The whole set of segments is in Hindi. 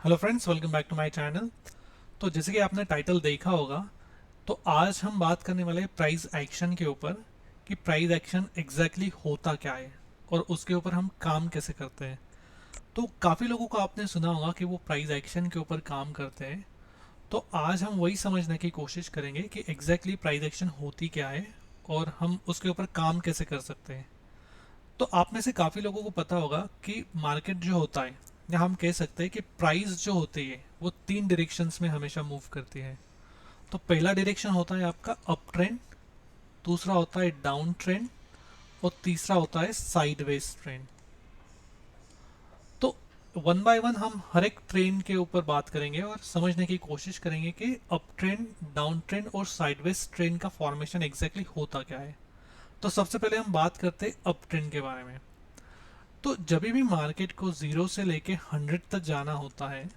Hello friends, welcome back to my channel. तो जैसे कि आपने टाइटल देखा होगा, तो आज हम बात करने वाले हैं प्राइस एक्शन के ऊपर कि प्राइस एक्शन एग्जैक्टली होता क्या है और उसके ऊपर हम काम कैसे करते हैं। तो काफ़ी लोगों को आपने सुना होगा कि वो प्राइस एक्शन के ऊपर काम करते हैं। तो आज हम वही समझने की कोशिश करेंगे कि एग्जैक्टली प्राइस एक्शन होती क्या है और हम उसके ऊपर काम कैसे कर सकते हैं। तो आप में से काफ़ी लोगों को पता होगा कि मार्केट जो होता है, या हम कह सकते हैं कि प्राइस जो होती है वो तीन डायरेक्शंस में हमेशा मूव करती है। तो पहला डायरेक्शन होता है आपका अप ट्रेंड, दूसरा होता है डाउन ट्रेंड और तीसरा होता है साइडवेज ट्रेंड। तो वन बाय वन हम हर एक ट्रेंड के ऊपर बात करेंगे और समझने की कोशिश करेंगे कि अप ट्रेंड, डाउन ट्रेंड और साइडवेज ट्रेंड का फॉर्मेशन एग्जैक्टली होता क्या है। तो सबसे पहले हम बात करते हैं अप ट्रेंड के बारे में। तो जब भी मार्केट को जीरो से लेके 100 तक जाना होता है,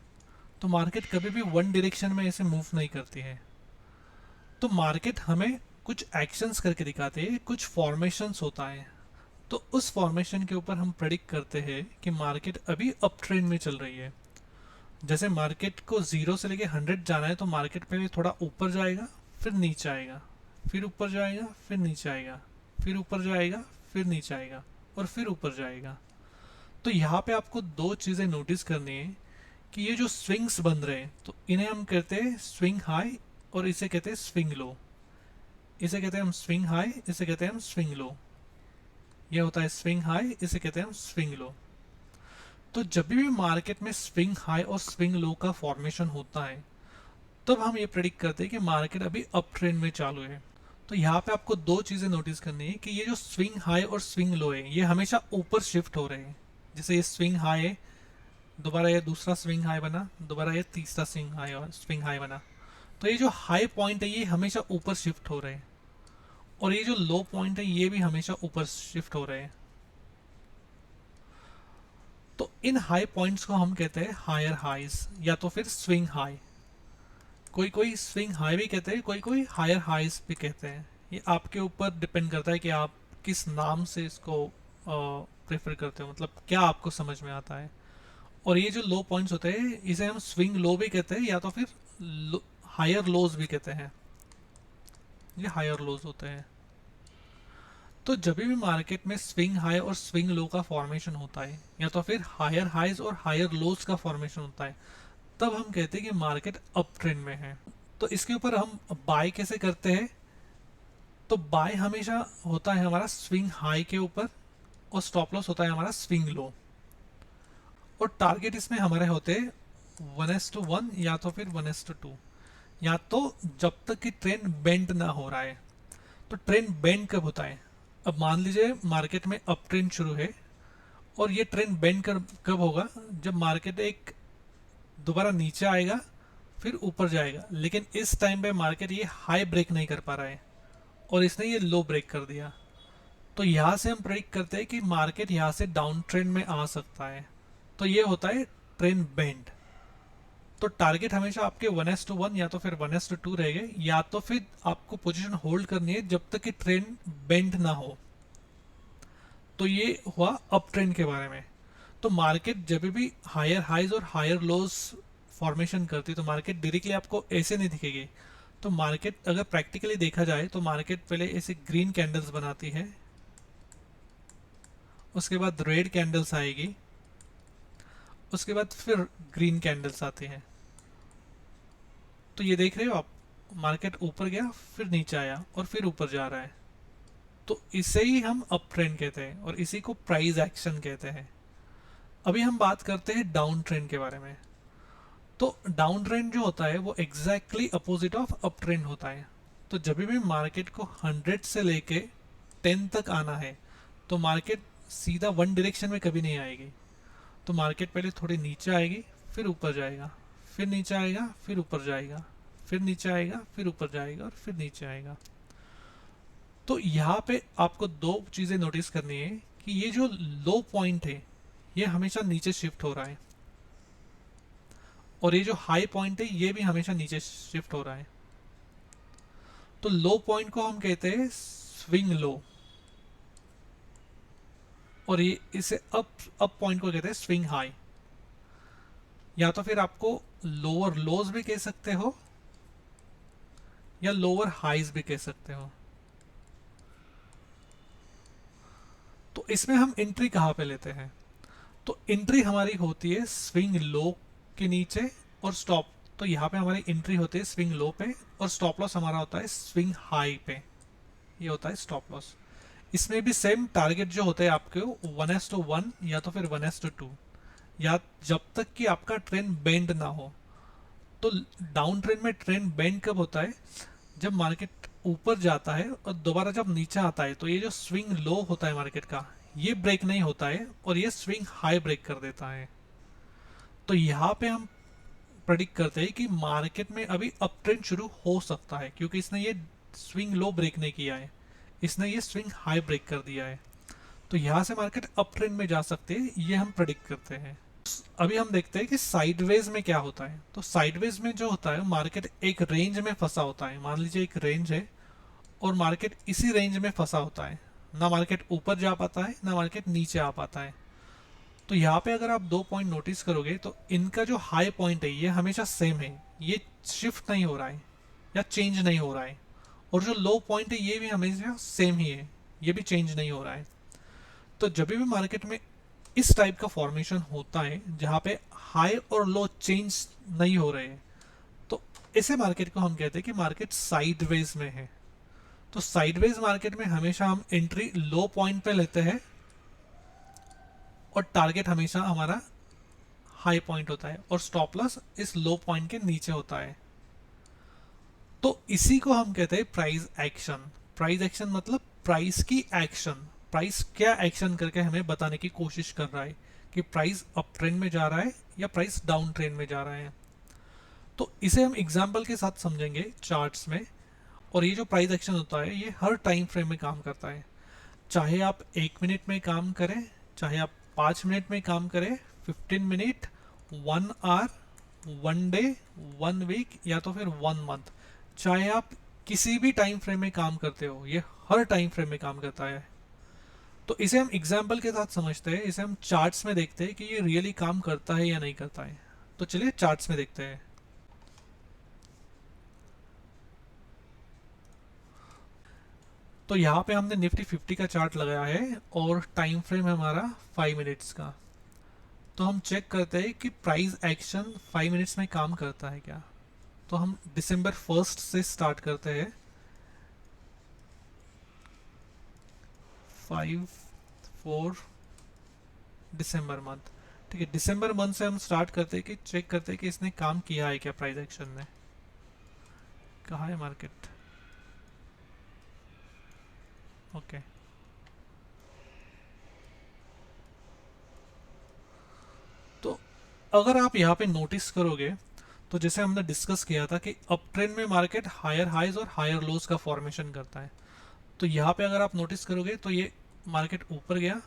तो मार्केट कभी भी वन डायरेक्शन में ऐसे मूव नहीं करती है। तो मार्केट हमें कुछ एक्शंस करके दिखाते हैं, कुछ फॉर्मेशंस होता है। तो उस फॉर्मेशन के ऊपर हम प्रेडिक्ट करते हैं कि मार्केट अभी अप ट्रेंड में चल रही है। जैसे मार्केट को जीरो से लेके 100 जाना है, तो मार्केट पहले थोड़ा ऊपर जाएगा, फिर नीचे आएगा, फिर ऊपर जाएगा, फिर नीचे आएगा, फिर ऊपर जाएगा, फिर नीचे आएगा और फिर ऊपर जाएगा। तो यहाँ पे आपको दो चीज़ें नोटिस करनी है कि ये जो स्विंग्स बन रहे हैं, तो इन्हें हम कहते हैं स्विंग हाई और इसे कहते हैं स्विंग लो। इसे कहते हैं हम स्विंग हाई, इसे कहते हैं हम स्विंग लो। ये होता है स्विंग हाई, इसे कहते हैं हम स्विंग लो। तो जब भी मार्केट में स्विंग हाई और स्विंग लो का फॉर्मेशन होता है, तब हम ये प्रेडिक्ट करते हैं कि मार्केट अभी अप ट्रेंड में चालू है। तो यहाँ पे आपको दो चीज़ें नोटिस करनी है कि ये जो स्विंग हाई और स्विंग लो है, ये हमेशा ऊपर शिफ्ट हो रहे हैं। जैसे ये स्विंग हाई है, दोबारा ये दूसरा स्विंग हाई बना, दोबारा ये तीसरा स्विंग हाई बना। तो ये जो हाई पॉइंट है ये हमेशा ऊपर शिफ्ट हो रहे हैं और ये जो लो पॉइंट है ये भी हमेशा ऊपर शिफ्ट हो रहे हैं। तो इन हाई पॉइंट्स को हम कहते हैं हायर हाइज या तो फिर स्विंग हाई। कोई कोई स्विंग हाई भी कहते हैं, कोई कोई हायर हाइज भी कहते हैं। ये आपके ऊपर डिपेंड करता है कि आप किस नाम से इसको प्रेफर करते हो, मतलब क्या आपको समझ में आता है। और ये जो लो पॉइंट्स होते हैं इसे हम स्विंग लो भी कहते हैं या तो फिर हायर लोज भी कहते हैं। ये हायर लोज होते हैं। तो जब भी मार्केट में स्विंग हाई और स्विंग लो का फॉर्मेशन होता है या तो फिर हायर हाइज और हायर लोज का फॉर्मेशन होता है, तब हम कहते हैं कि मार्केट अप ट्रेंड में है। तो इसके ऊपर हम बाय कैसे करते हैं? तो बाय हमेशा होता है हमारा स्विंग हाई के ऊपर और स्टॉप लॉस होता है हमारा स्विंग लो। और टारगेट इसमें हमारे होते हैं 1:1 या तो फिर 1:2, या तो जब तक कि ट्रेंड बेंड ना हो रहा है। तो ट्रेंड बेंड कब होता है? अब मान लीजिए मार्केट में अप ट्रेंड शुरू है और ये ट्रेंड बेंड कब होगा? जब मार्केट एक दोबारा नीचे आएगा, फिर ऊपर जाएगा, लेकिन इस टाइम पे मार्केट ये हाई ब्रेक नहीं कर पा रहा है और इसने ये लो ब्रेक कर दिया। तो यहाँ से हम प्रेडिक्ट करते हैं कि मार्केट यहाँ से डाउन ट्रेंड में आ सकता है। तो ये होता है ट्रेंड बेंड। तो टारगेट हमेशा आपके 1:1 या तो फिर 1:2 रहेंगे, या तो फिर आपको पोजीशन होल्ड करनी है जब तक कि ट्रेंड बेंड ना हो। तो ये हुआ अप ट्रेंड के बारे में। तो मार्केट जब भी हायर हाइज और हायर लोज फॉर्मेशन करती है, तो मार्केट डायरेक्टली आपको ऐसे नहीं दिखेगी। तो मार्केट अगर प्रैक्टिकली देखा जाए तो मार्केट पहले ऐसे ग्रीन कैंडल्स बनाती है, उसके बाद रेड कैंडल्स आएगी, उसके बाद फिर ग्रीन कैंडल्स आती हैं। तो ये देख रहे हो आप, मार्केट ऊपर गया, फिर नीचे आया और फिर ऊपर जा रहा है। तो इसे ही हम अप ट्रेंड कहते हैं और इसी को प्राइस एक्शन कहते हैं। अभी हम बात करते हैं डाउन ट्रेंड के बारे में। तो डाउन ट्रेंड जो होता है वो exactly opposite of up trend होता है। तो जब भी मार्केट को 100 से लेके 10 तक आना है, तो मार्केट सीधा वन डायरेक्शन में कभी नहीं आएगी। तो मार्केट पहले थोड़ी नीचे आएगी, फिर ऊपर जाएगा, फिर नीचे आएगा, फिर ऊपर जाएगा, फिर नीचे आएगा, फिर ऊपर जाएगा और फिर नीचे आएगा। तो यहाँ पे आपको दो चीज़ें नोटिस करनी है कि ये जो लो पॉइंट है ये हमेशा नीचे शिफ्ट हो रहा है और ये जो हाई पॉइंट है ये भी हमेशा नीचे शिफ्ट हो रहा है। तो लो पॉइंट को हम कहते हैं स्विंग लो और ये इसे अप अप पॉइंट को कहते हैं स्विंग हाई। या तो फिर आपको लोअर लोज भी कह सकते हो या लोअर हाइज भी कह सकते हो। तो इसमें हम एंट्री कहाँ पे लेते हैं? तो एंट्री हमारी होती है स्विंग लो के नीचे और स्टॉप। तो यहाँ पे हमारी एंट्री होती है स्विंग लो पे और स्टॉप लॉस हमारा होता है स्विंग हाई पे। ये होता है स्टॉप लॉस। इसमें भी सेम टारगेट जो होते हैं आपके 1:1 या तो फिर 1:2, या जब तक कि आपका ट्रेंड बेंड ना हो। तो डाउन ट्रेंड में ट्रेंड बेंड कब होता है? जब मार्केट ऊपर जाता है और दोबारा जब नीचे आता है, तो ये जो स्विंग लो होता है मार्केट का, ये ब्रेक नहीं होता है और ये स्विंग हाई ब्रेक कर देता है। तो यहाँ पे हम प्रेडिक्ट करते हैं कि मार्केट में अभी अप ट्रेंड शुरू हो सकता है, क्योंकि इसने ये स्विंग लो ब्रेक नहीं किया है, इसने ये स्विंग हाई ब्रेक कर दिया है। तो यहाँ से मार्केट अप ट्रेंड में जा सकते हैं, ये हम प्रेडिक्ट करते हैं। अभी हम देखते हैं कि साइडवेज में क्या होता है। तो साइडवेज में जो होता है, मार्केट एक रेंज में फंसा होता है। मान लीजिए एक रेंज है और मार्केट इसी रेंज में फंसा होता है, ना मार्केट ऊपर जा पाता है ना मार्केट नीचे आ पाता है। तो यहाँ पे अगर आप दो पॉइंट नोटिस करोगे, तो इनका जो हाई पॉइंट है ये हमेशा सेम है, ये शिफ्ट नहीं हो रहा है या चेंज नहीं हो रहा है। और जो लो पॉइंट है ये भी हमेशा सेम ही है, ये भी चेंज नहीं हो रहा है। तो जब भी मार्केट में इस टाइप का फॉर्मेशन होता है जहाँ पे हाई और लो चेंज नहीं हो रहे हैं, तो ऐसे मार्केट को हम कहते हैं कि मार्केट साइडवेज में है। तो साइडवेज मार्केट में हमेशा हम एंट्री लो पॉइंट पे लेते हैं और टारगेट हमेशा हमारा हाई पॉइंट होता है और स्टॉप लॉस इस लो पॉइंट के नीचे होता है। तो इसी को हम कहते हैं प्राइस एक्शन। प्राइस एक्शन मतलब प्राइस की एक्शन, प्राइस क्या एक्शन करके हमें बताने की कोशिश कर रहा है कि प्राइस अप ट्रेंड में जा रहा है या प्राइस डाउन ट्रेंड में जा रहा है। तो इसे हम एग्जाम्पल के साथ समझेंगे चार्ट्स में। और ये जो प्राइस एक्शन होता है ये हर टाइम फ्रेम में काम करता है, चाहे आप 1 मिनट में काम करें, चाहे आप 5 मिनट में काम करें, 15 मिनट, 1 आवर, 1 डे, 1 वीक या तो फिर 1 मंथ। चाहे आप किसी भी टाइम फ्रेम में काम करते हो, ये हर टाइम फ्रेम में काम करता है। तो इसे हम एग्जाम्पल के साथ समझते हैं, इसे हम चार्ट्स में देखते हैं कि ये रियली काम करता है या नहीं करता है। तो चलिए चार्ट्स में देखते हैं। तो यहाँ पे हमने निफ्टी 50 का चार्ट लगाया है और टाइम फ्रेम है हमारा 5 मिनट्स का। तो हम चेक करते हैं कि प्राइस एक्शन 5 मिनट्स में काम करता है क्या। तो हम December 1 से स्टार्ट करते हैं, 5-4 दिसंबर मंथ। ठीक है, दिसंबर मंथ से हम स्टार्ट करते हैं कि चेक करते हैं कि इसने काम किया है क्या प्राइस एक्शन ने। कहाँ है मार्केट? ओके, तो अगर आप यहाँ पे नोटिस करोगे, तो जैसे हमने डिस्कस किया था कि अप ट्रेंड में मार्केट हायर हाइज और हायर लोज का फॉर्मेशन करता है। तो यहाँ पे अगर आप नोटिस करोगे तो ये मार्केट ऊपर गया,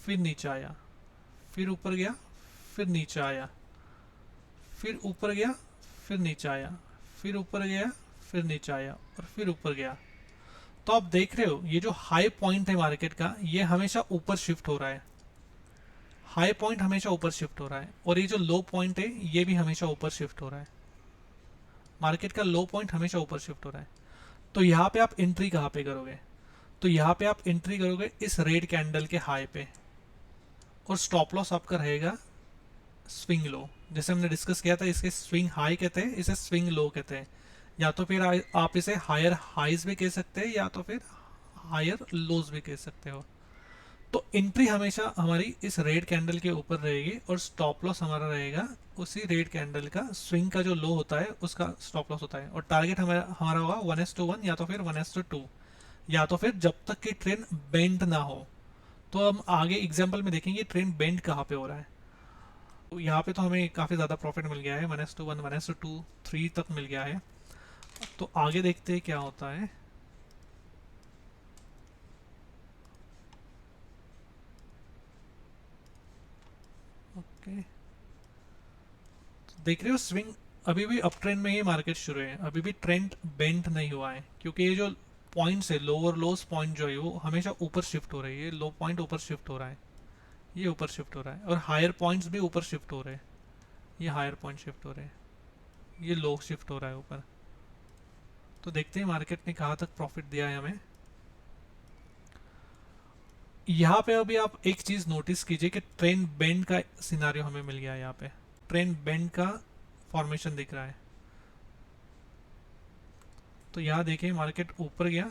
फिर नीचे आया, फिर ऊपर गया, फिर नीचे आया, फिर ऊपर गया, फिर नीचे आया, फिर ऊपर गया, फिर नीचे आया और फिर ऊपर गया। तो आप देख रहे हो ये जो हाई पॉइंट है मार्केट का, ये हमेशा ऊपर शिफ्ट हो रहा है। हाई पॉइंट हमेशा ऊपर शिफ्ट हो रहा है और ये जो लो पॉइंट है ये भी हमेशा ऊपर शिफ्ट हो रहा है। मार्केट का लो पॉइंट हमेशा ऊपर शिफ्ट हो रहा है। तो यहाँ पे आप एंट्री कहाँ पे करोगे? तो यहाँ पे आप एंट्री करोगे इस रेड कैंडल के हाई पे और स्टॉप लॉस आपका रहेगा स्विंग लो। जैसे हमने डिस्कस किया था, इसके स्विंग हाई कहते हैं, इसे स्विंग लो कहते हैं। या तो फिर आप इसे हायर हाइज भी कह सकते हैं या तो फिर हायर लोज भी कह सकते हो। तो एंट्री हमेशा हमारी इस रेड कैंडल के ऊपर रहेगी और स्टॉप लॉस हमारा रहेगा उसी रेड कैंडल का, स्विंग का जो लो होता है उसका स्टॉप लॉस होता है। और टारगेट हमारा हमारा होगा 1:1 या तो फिर 1:2, या तो फिर जब तक कि ट्रेंड बेंड ना हो। तो हम आगे एग्जाम्पल में देखेंगे ट्रेंड बेंड कहाँ पे हो रहा है। तो यहाँ पे तो हमें काफ़ी ज़्यादा प्रॉफिट मिल गया है, 1:1, 1:2, 3 तक मिल गया है। तो आगे देखते हैं क्या होता है। ओके, देख रहे हो स्विंग अभी भी अप ट्रेंड में ही मार्केट शुरू है, अभी भी ट्रेंड बेंड नहीं हुआ है, क्योंकि ये जो पॉइंट्स है, लोअर लोस पॉइंट जो है वो हमेशा ऊपर शिफ्ट हो रही है। लो पॉइंट ऊपर शिफ्ट हो रहा है, ये ऊपर शिफ्ट हो रहा है और हायर पॉइंट्स भी ऊपर शिफ्ट हो रहे हैं, ये हायर पॉइंट शिफ्ट हो रहे हैं, ये लो शिफ्ट हो रहा है ऊपर। तो देखते हैं मार्केट ने कहाँ तक प्रॉफिट दिया है हमें। यहाँ पे अभी आप एक चीज नोटिस कीजिए कि ट्रेंड बेंड का सिनारियो हमें मिल गया है। यहाँ पे ट्रेंड बेंड का फॉर्मेशन दिख रहा है। तो यहाँ देखिए मार्केट ऊपर गया,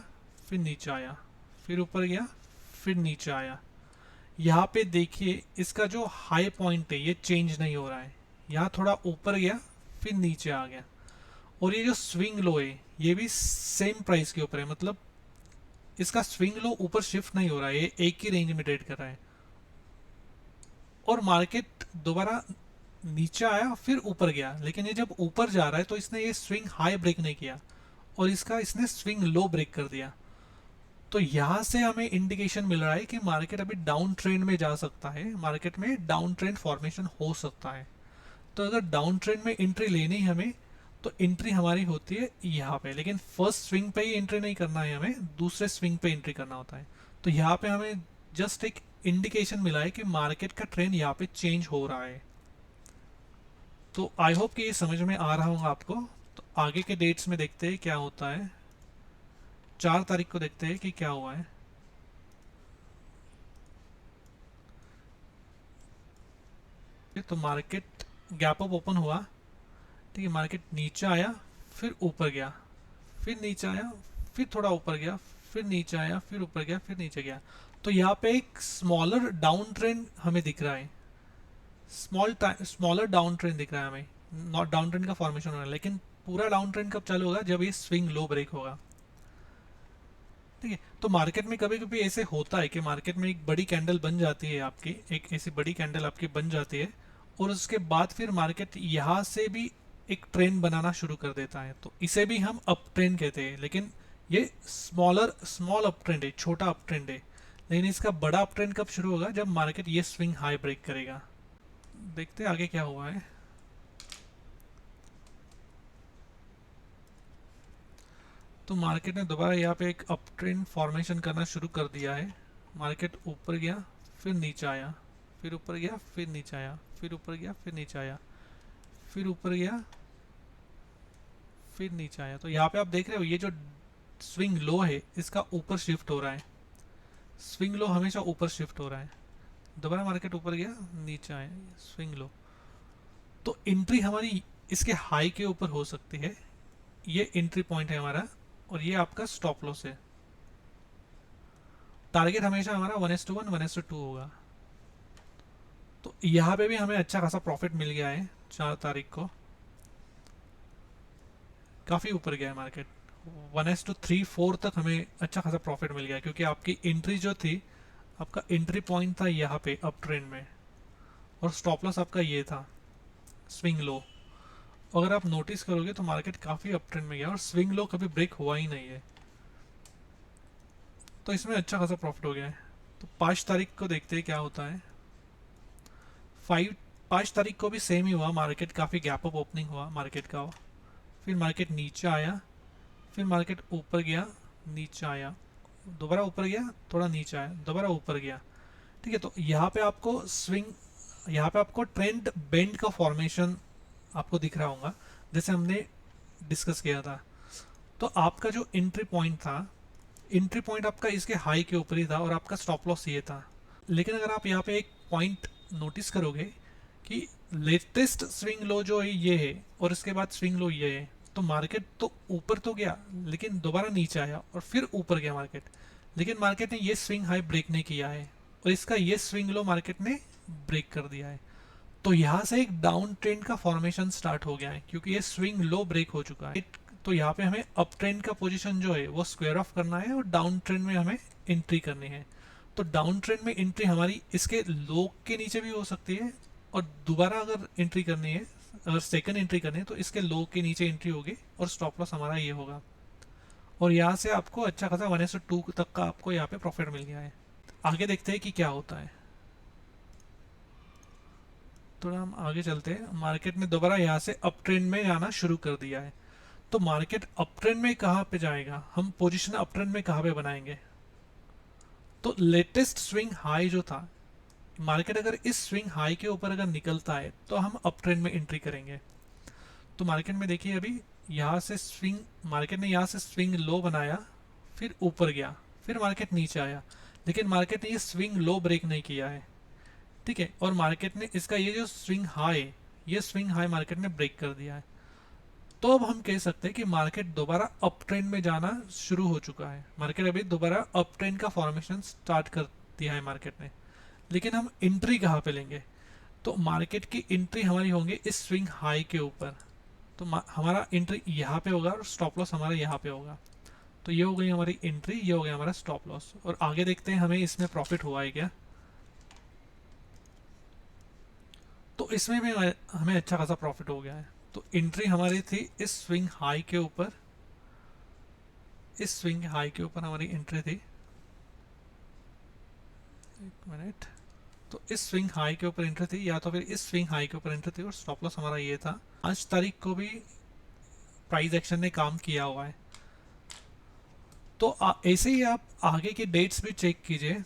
फिर नीचे आया, फिर ऊपर गया, फिर नीचे आया। यहाँ पे देखिए इसका जो हाई पॉइंट है ये चेंज नहीं हो रहा है। यहाँ थोड़ा ऊपर गया, फिर नीचे आ गया। और ये जो स्विंग लो है ये भी सेम प्राइस के ऊपर है, मतलब इसका स्विंग लो ऊपर शिफ्ट नहीं हो रहा है, ये एक ही रेंज में ट्रेड कर रहा है। और मार्केट दोबारा नीचे आया फिर ऊपर गया, लेकिन ये जब ऊपर जा रहा है तो इसने ये स्विंग हाई ब्रेक नहीं किया और इसका इसने स्विंग लो ब्रेक कर दिया। तो यहां से हमें इंडिकेशन मिल रहा है कि मार्केट अभी डाउन ट्रेंड में जा सकता है, मार्केट में डाउन ट्रेंड फॉर्मेशन हो सकता है। तो अगर डाउन ट्रेंड में एंट्री लेनी है हमें, तो एंट्री हमारी होती है यहाँ पे, लेकिन फर्स्ट स्विंग पे ही एंट्री नहीं करना है हमें, दूसरे स्विंग पे एंट्री करना होता है। तो यहाँ पे हमें जस्ट एक इंडिकेशन मिला है कि मार्केट का ट्रेंड यहाँ पे चेंज हो रहा है। तो आई होप कि ये समझ में आ रहा होगा आपको। तो आगे के डेट्स में देखते हैं क्या होता है। 4 तारीख को देखते हैं कि क्या हुआ है। तो मार्केट गैप अप ओपन हुआ, ठीक है, मार्केट नीचे आया, फिर ऊपर गया, फिर नीचे आया, फिर थोड़ा ऊपर गया, फिर नीचे आया, फिर ऊपर गया, फिर नीचे गया। तो यहाँ पे एक स्मॉलर डाउन ट्रेंड हमें दिख रहा है, स्मॉलर डाउन ट्रेंड दिख रहा है हमें, नॉट डाउन ट्रेंड का फॉर्मेशन हो रहा है। लेकिन पूरा डाउन ट्रेंड कब चालू होगा, जब ये स्विंग लो ब्रेक होगा। ठीक है, तो मार्केट में कभी कभी ऐसे होता है कि मार्केट में एक बड़ी कैंडल बन जाती है आपकी, एक ऐसी बड़ी कैंडल आपकी बन जाती है और उसके बाद फिर मार्केट यहाँ से भी एक ट्रेंड बनाना शुरू कर देता है। तो इसे भी हम अप ट्रेंड कहते हैं, लेकिन ये स्मॉल अप ट्रेंड है, छोटा अप ट्रेंड है। लेकिन इसका बड़ा अप ट्रेंड कब शुरू होगा, जब मार्केट ये स्विंग हाई ब्रेक करेगा। देखते हैं आगे क्या हुआ है। तो मार्केट ने दोबारा यहाँ पे एक अप ट्रेंड फॉर्मेशन करना शुरू कर दिया है। मार्केट ऊपर गया, फिर नीचे आया, फिर ऊपर गया, फिर नीचे आया, फिर ऊपर गया, फिर नीचे आया, फिर ऊपर गया, फिर नीचे आया। तो यहाँ पे आप देख रहे हो ये जो स्विंग लो है इसका ऊपर शिफ्ट हो रहा है, स्विंग लो हमेशा ऊपर शिफ्ट हो रहा है। दोबारा मार्केट ऊपर गया, नीचे आया, स्विंग लो। तो एंट्री हमारी इसके हाई के ऊपर हो सकती है, ये एंट्री पॉइंट है हमारा, और ये आपका स्टॉप लॉस है। टारगेट हमेशा हमारा 1:1 1:2 होगा। तो यहाँ पे भी हमें अच्छा खासा प्रॉफिट मिल गया है 4 तारीख को, काफ़ी ऊपर गया है मार्केट, 1:3 4 तक हमें अच्छा खासा प्रॉफिट मिल गया, क्योंकि आपकी एंट्री जो थी, आपका एंट्री पॉइंट था यहाँ पे अप ट्रेंड में, और स्टॉप लॉस आपका ये था स्विंग लो। अगर आप नोटिस करोगे तो मार्केट काफ़ी अप ट्रेंड में गया और स्विंग लो कभी ब्रेक हुआ ही नहीं है। तो इसमें अच्छा खासा प्रॉफिट हो गया है। तो 5 तारीख को देखते हैं क्या होता है। 5 तारीख को भी सेम ही हुआ, मार्केट काफ़ी गैप अप ओपनिंग हुआ मार्केट का, फिर मार्केट नीचे आया, फिर मार्केट ऊपर गया, नीचे आया, दोबारा ऊपर गया, थोड़ा नीचे आया, दोबारा ऊपर गया। ठीक है, तो यहाँ पे आपको स्विंग, यहाँ पे आपको ट्रेंड बेंड का फॉर्मेशन आपको दिख रहा होगा, जैसे हमने डिस्कस किया था। तो आपका जो एंट्री पॉइंट था, एंट्री पॉइंट आपका इसके हाई के ऊपर ही था और आपका स्टॉप लॉस ये था। लेकिन अगर आप यहाँ पे एक पॉइंट नोटिस करोगे कि लेटेस्ट स्विंग लो जो है ये है और इसके बाद स्विंग लो ये है, तो मार्केट तो ऊपर तो गया लेकिन दोबारा नीचे आया और फिर ऊपर गया मार्केट, लेकिन मार्केट ने ये स्विंग हाई ब्रेक नहीं किया है और इसका ये स्विंग लो मार्केट ने ब्रेक कर दिया है। तो यहाँ से एक डाउन ट्रेंड का फॉर्मेशन स्टार्ट हो गया है, क्योंकि ये स्विंग लो ब्रेक हो चुका है। तो यहाँ पे हमें अप ट्रेंड का पोजीशन जो है वो स्क्वायर ऑफ करना है और डाउन ट्रेंड में हमें एंट्री करनी है। तो डाउन ट्रेंड में एंट्री हमारी इसके लो के नीचे भी हो सकती है, और दोबारा अगर एंट्री करनी है, अगर सेकंड एंट्री करनी है तो इसके लो के नीचे एंट्री होगी और स्टॉप लॉस हमारा ये होगा। और यहाँ से आपको अच्छा खासा 1:2 तक का आपको यहाँ पे प्रॉफिट मिल गया है। आगे देखते हैं कि क्या होता है। थोड़ा हम आगे चलते हैं। मार्केट ने दोबारा यहाँ से अप ट्रेंड में जाना शुरू कर दिया है। तो मार्केट अप ट्रेंड में कहाँ पे जाएगा, हम पोजीशन अप ट्रेंड में कहाँ पे बनाएंगे। तो लेटेस्ट स्विंग हाई जो था मार्केट अगर इस स्विंग हाई के ऊपर अगर निकलता है तो हम अप ट्रेंड में एंट्री करेंगे। तो मार्केट में देखिए अभी यहाँ से स्विंग, मार्केट ने यहाँ से स्विंग लो बनाया, फिर ऊपर गया, फिर मार्केट नीचे आया, लेकिन मार्केट ने ये स्विंग लो ब्रेक नहीं किया है, ठीक है। और मार्केट ने इसका ये जो स्विंग हाई, ये स्विंग हाई मार्केट ने ब्रेक कर दिया है। तो अब हम कह सकते हैं कि मार्केट दोबारा अप ट्रेंड में जाना शुरू हो चुका है। मार्केट अभी दोबारा अप ट्रेंड का फॉर्मेशन स्टार्ट कर दिया है मार्केट ने। लेकिन हम एंट्री कहाँ पे लेंगे? तो मार्केट की एंट्री हमारी होंगे इस स्विंग हाई के ऊपर। तो हमारा एंट्री यहाँ पे होगा और स्टॉप लॉस हमारा यहाँ पे होगा। तो ये हो गई हमारी एंट्री, ये हो गया हमारा स्टॉप लॉस। और आगे देखते हैं हमें इसमें प्रॉफिट हुआ है क्या। तो इसमें भी हमें अच्छा खासा प्रॉफिट हो गया है। तो एंट्री हमारी थी इस स्विंग हाई के ऊपर, इस स्विंग हाई के ऊपर हमारी एंट्री थी, एक मिनट। तो इस स्विंग हाई के ऊपर एंट्री थी, या तो फिर इस स्विंग हाई के ऊपर एंट्री थी, और स्टॉप लॉस हमारा ये था। 5 तारीख को भी प्राइस एक्शन ने काम किया हुआ है। तो ऐसे ही आप आगे के डेट्स भी चेक कीजिए।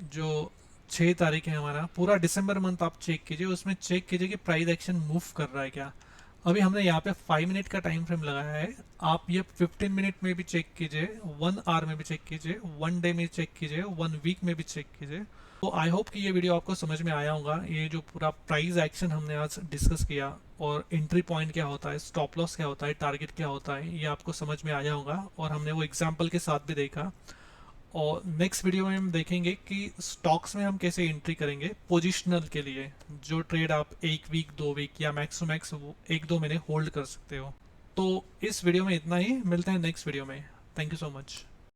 जो 6 तारीख है हमारा, पूरा दिसंबर मंथ आप चेक कीजिए, उसमें चेक कीजिए कि प्राइस एक्शन मूव कर रहा है क्या। अभी हमने यहाँ पे 5 मिनट का टाइम फ्रेम लगाया है, आप ये 15 मिनट में भी चेक कीजिए, 1 आवर में भी चेक कीजिए, 1 डे में चेक कीजिए, 1 वीक में भी चेक कीजिए। तो आई होप कि ये वीडियो आपको समझ में आया होगा। ये जो पूरा प्राइस एक्शन हमने आज डिस्कस किया, और एंट्री पॉइंट क्या होता है, स्टॉप लॉस क्या होता है, टारगेट क्या होता है, ये आपको समझ में आया होगा। और हमने वो एग्जाम्पल के साथ भी देखा। और नेक्स्ट वीडियो में हम देखेंगे कि स्टॉक्स में हम कैसे एंट्री करेंगे पोजिशनल के लिए, जो ट्रेड आप 1 वीक 2 वीक या मैक्स टू मैक्स 1-2 महीने होल्ड कर सकते हो। तो इस वीडियो में इतना ही, मिलते हैं नेक्स्ट वीडियो में। Thank you so much.